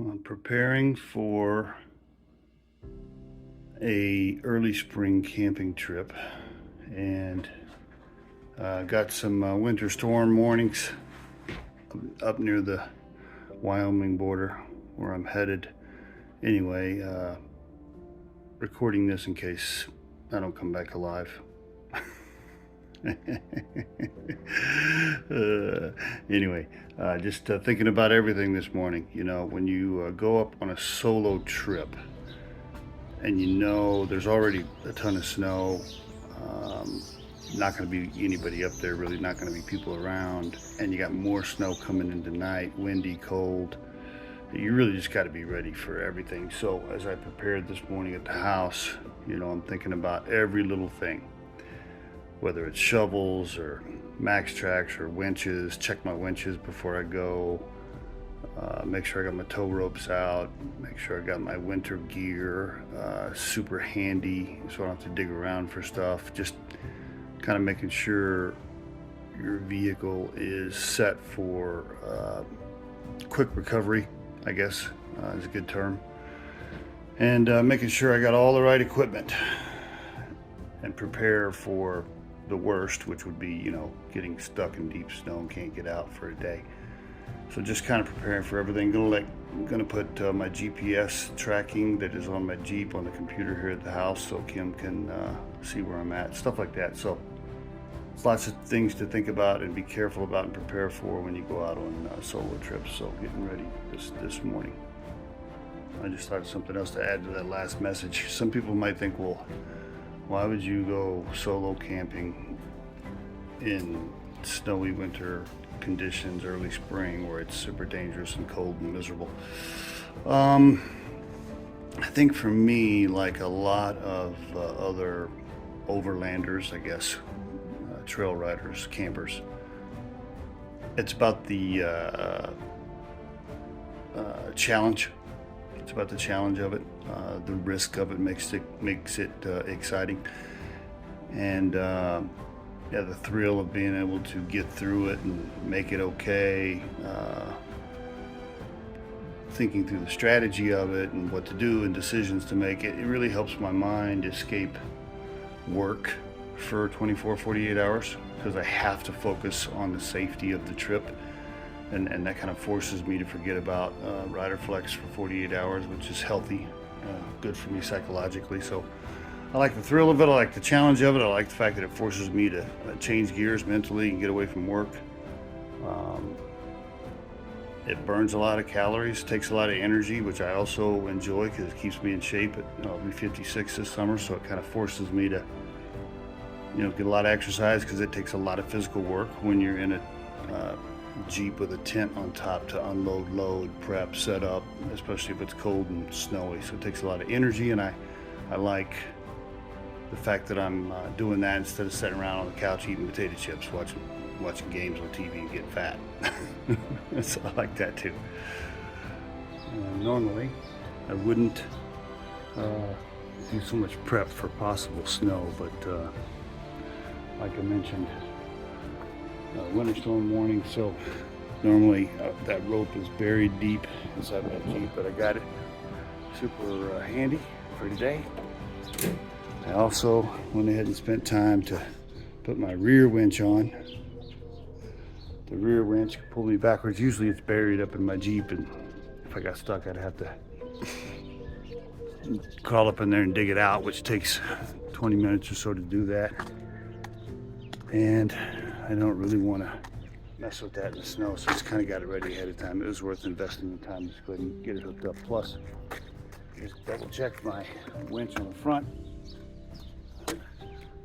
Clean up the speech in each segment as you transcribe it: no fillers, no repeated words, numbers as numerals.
I'm preparing for a early spring camping trip, and got some winter storm warnings up near the Wyoming border where I'm headed. Anyway, recording this in case I don't come back alive. Anyway, just thinking about everything this morning. You know, when you go up on a solo trip and you know there's already a ton of snow, not going to be anybody up there, really not going to be people around, and you got more snow coming in tonight, windy, cold. You really just got to be ready for everything. So as I prepared this morning at the house, you know, I'm thinking about every little thing, whether it's shovels or max tracks or winches. Check my winches before I go. Make sure I got my tow ropes out. Make sure I got my winter gear super handy so I don't have to dig around for stuff. Just kind of making sure your vehicle is set for quick recovery, I guess is a good term. And making sure I got all the right equipment and prepare for the worst, which would be, you know, getting stuck in deep snow and can't get out for a day. So just kind of preparing for everything. Gonna put my GPS tracking that is on my Jeep on the computer here at the house so Kim can see where I'm at, stuff like that. So it's lots of things to think about and be careful about and prepare for when you go out on solo trips. So getting ready this morning. I just thought of something else to add to that last message. Some people might think, well, why would you go solo camping in snowy winter conditions, early spring, where it's super dangerous and cold and miserable? I think for me, like a lot of other overlanders, I guess, trail riders, campers, it's about the challenge. It's about the challenge of it. The risk of it makes it exciting, and the thrill of being able to get through it and make it okay. Thinking through the strategy of it and what to do and decisions to make. It really helps my mind escape work for 24, 48 hours because I have to focus on the safety of the trip. And that kind of forces me to forget about rider flex for 48 hours, which is healthy, good for me psychologically. So I like the thrill of it. I like the challenge of it. I like the fact that it forces me to change gears mentally and get away from work. It burns a lot of calories, takes a lot of energy, which I also enjoy because it keeps me in shape. I'll be 56 this summer, so it kind of forces me to, you know, get a lot of exercise because it takes a lot of physical work when you're in a Jeep with a tent on top to unload, load, prep, set up, especially if it's cold and snowy. So it takes a lot of energy, and I like the fact that I'm doing that instead of sitting around on the couch eating potato chips, watching games on TV and getting fat. So I like that too. Normally, I wouldn't do so much prep for possible snow, but like I mentioned, winter storm warning, so normally that rope is buried deep inside my Jeep, but I got it super handy for today. I also went ahead and spent time to put my rear winch on. The rear winch can pull me backwards. Usually it's buried up in my Jeep, and if I got stuck I'd have to crawl up in there and dig it out, which takes 20 minutes or so to do that. And I don't really want to mess with that in the snow, so just kind of got it ready ahead of time. It was worth investing the time to just go ahead and get it hooked up. Plus, just double checked my winch on the front.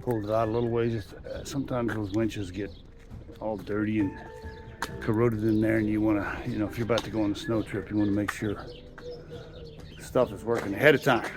Pulled it out a little ways. Sometimes those winches get all dirty and corroded in there, and you want to, you know, if you're about to go on a snow trip, you want to make sure stuff is working ahead of time.